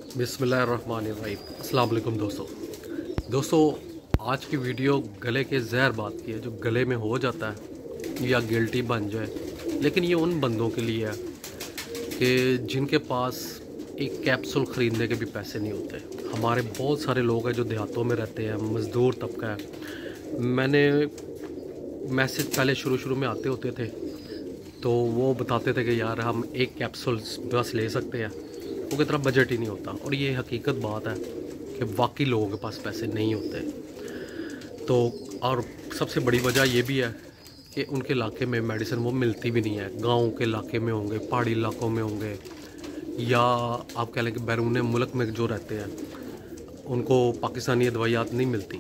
बिस्मिल्लाहिर्रहमानिर्रहीम। अस्सलाम वालेकुम दोस्तों, आज की वीडियो गले के ज़हर बात की है जो गले में हो जाता है या गिल्टी बन जाए। लेकिन ये उन बंदों के लिए है कि जिनके पास एक कैप्सूल ख़रीदने के भी पैसे नहीं होते। हमारे बहुत सारे लोग हैं जो देहातों में रहते हैं, मज़दूर तबका है। मैंने मैसेज पहले शुरू में आते होते थे तो वो बताते थे कि यार हम एक कैप्सूल बस ले सकते हैं, वो की तरह बजट ही नहीं होता। और ये हकीकत बात है कि वाकई लोगों के पास पैसे नहीं होते। तो और सबसे बड़ी वजह ये भी है कि उनके इलाके में मेडिसिन वो मिलती भी नहीं है। गांव के इलाके में होंगे, पहाड़ी इलाकों में होंगे, या आप कह लें कि बैरून मुल्क में जो रहते हैं उनको पाकिस्तानी दवाइयात नहीं मिलती।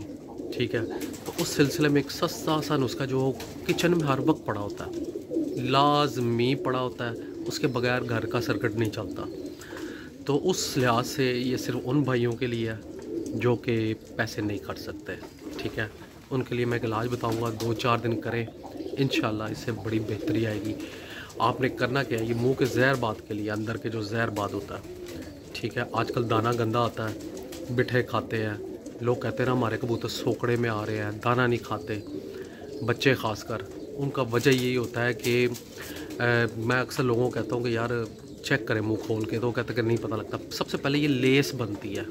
ठीक है, तो उस सिलसिले में एक सस्ता सा नुस्खा जो किचन में हर वक्त पड़ा होता है, लाजमी पड़ा होता है, उसके बगैर घर का सर्किट नहीं चलता। तो उस लिहाज से ये सिर्फ उन भाइयों के लिए है जो कि पैसे नहीं कर सकते। ठीक है, उनके लिए मैं एक इलाज बताऊंगा, 2-4 दिन करें, इंशाल्लाह इससे बड़ी बेहतरी आएगी। आपने करना क्या है, ये मुंह के जहर बात के लिए, अंदर के जो जहर बात होता है, ठीक है, आजकल दाना गंदा आता है, बिठे खाते हैं लोग, कहते हैं ना हमारे कबूतर सोकड़े में आ रहे हैं, दाना नहीं खाते बच्चे ख़ासकर। उनका वजह यही होता है कि मैं अक्सर लोगों को कहता हूँ कि यार चेक करें मुंह खोल के, तो कहते हैं कि नहीं पता लगता। सबसे पहले ये लेस बनती है,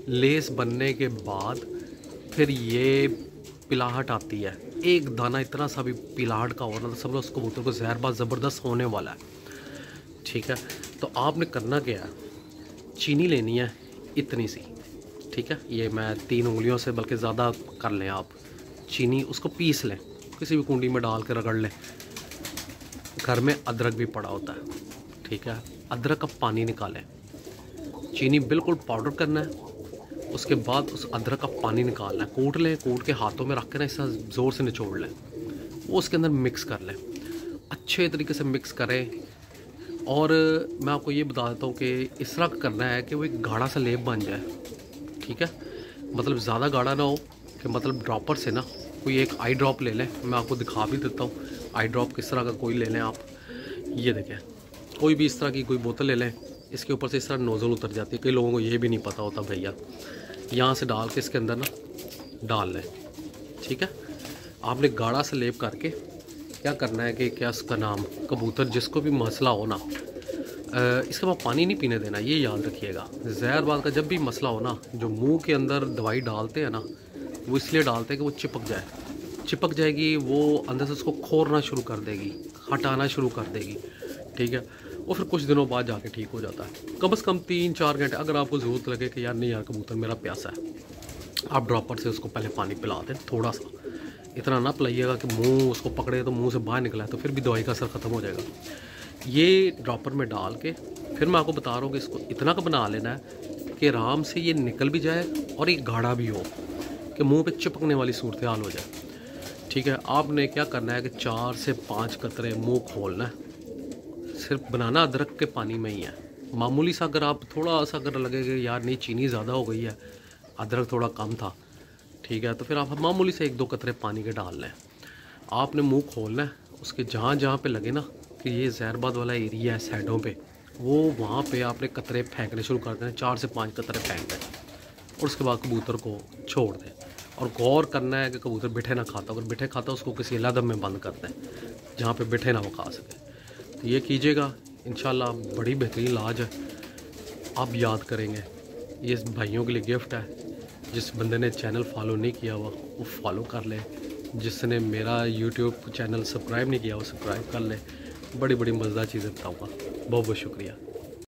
लेस बनने के बाद फिर ये पिलाहट आती है। एक दाना इतना सा भी पिलाहट का हो ना तो समझो उस कबूतर को जहरबाज ज़बरदस्त होने वाला है। ठीक है, तो आपने करना क्या है, चीनी लेनी है इतनी सी। ठीक है, ये मैं 3 उंगलियों से बल्कि ज़्यादा कर लें आप चीनी, उसको पीस लें, किसी भी कुंडी में डाल के रगड़ लें। घर में अदरक भी पड़ा होता है, ठीक है, अदरक का पानी निकालें, चीनी बिल्कुल पाउडर करना है, उसके बाद उस अदरक का पानी निकालना है, कूट लें, कूट के हाथों में रख के ना इस ज़ोर से निचोड़ लें, वो उसके अंदर मिक्स कर लें, अच्छे तरीके से मिक्स करें। और मैं आपको ये बता देता हूँ कि इस तरह करना है कि वो एक गाढ़ा सा लेप बन जाए। ठीक है, मतलब ज़्यादा गाढ़ा ना हो कि मतलब ड्रॉपर से ना कोई एक आई ड्रॉप ले लें, मैं आपको दिखा भी देता हूँ आई ड्रॉप किस तरह का कोई ले लें आप। ये देखें, कोई भी इस तरह की कोई बोतल ले लें, इसके ऊपर से इस तरह नोज़ल उतर जाती है। कई लोगों को ये भी नहीं पता होता भैया, यहाँ से डाल के इसके अंदर ना डाल लें। ठीक है, आपने गाढ़ा सा लेप करके क्या करना है कि क्या उसका नाम, कबूतर जिसको भी मसला हो ना, इसके बाद पानी नहीं पीने देना, ये याद रखिएगा। जहरबाज का जब भी मसला हो ना, जो मुंह के अंदर दवाई डालते हैं ना, वो इसलिए डालते हैं कि वो चिपक जाएगी, वो अंदर से उसको खोरना शुरू कर देगी, हटाना शुरू कर देगी। ठीक है, वो फिर कुछ दिनों बाद जाके ठीक हो जाता है। कम से कम 3-4 घंटे अगर आपको ज़रूरत लगे कि यार नहीं यार कबूतर मेरा प्यासा है, आप ड्रॉपर से उसको पहले पानी पिला दें थोड़ा सा, इतना ना पिलाइएगा कि मुंह उसको पकड़े तो मुंह से बाहर निकला है, तो फिर भी दवाई का असर ख़त्म हो जाएगा। ये ड्रॉपर में डाल के फिर मैं आपको बता रहा हूँ कि इसको इतना का बना लेना है कि आराम से ये निकल भी जाए और एक गाढ़ा भी हो कि मुँह पर चिपकने वाली सूरत हाल हो जाए। ठीक है, आपने क्या करना है कि 4 से 5 कतरे मुँह खोलना है, सिर्फ बनाना अदरक के पानी में ही है। मामूली सा अगर आप थोड़ा सा अगर लगेगा यार नहीं चीनी ज़्यादा हो गई है, अदरक थोड़ा कम था, ठीक है, तो फिर आप मामूली से 1-2 कतरे पानी के डाल लें। आपने मुंह खोलना है, उसके जहाँ जहाँ पे लगे ना कि ये जहरबाद वाला एरिया है साइडों पे, वो वहाँ पे आपने कतरे फेंकने शुरू कर दें, 4 से 5 कतरे फेंक दें और उसके बाद कबूतर को छोड़ दें। और गौर करना है कि कबूतर बिठे ना खाता, अगर बिठे खाता उसको किसी अलग में बंद कर दें जहाँ पे बिठे ना वो खा सके। तो ये कीजिएगा, इंशाल्लाह बड़ी बेहतरीन इलाज है, आप याद करेंगे। ये भाइयों के लिए गिफ्ट है, जिस बंदे ने चैनल फॉलो नहीं किया हुआ वो फॉलो कर ले, जिसने मेरा यूट्यूब चैनल सब्सक्राइब नहीं किया वो सब्सक्राइब कर ले। बड़ी बड़ी मज़ेदार चीज़ें बताऊँगा। बहुत बहुत शुक्रिया।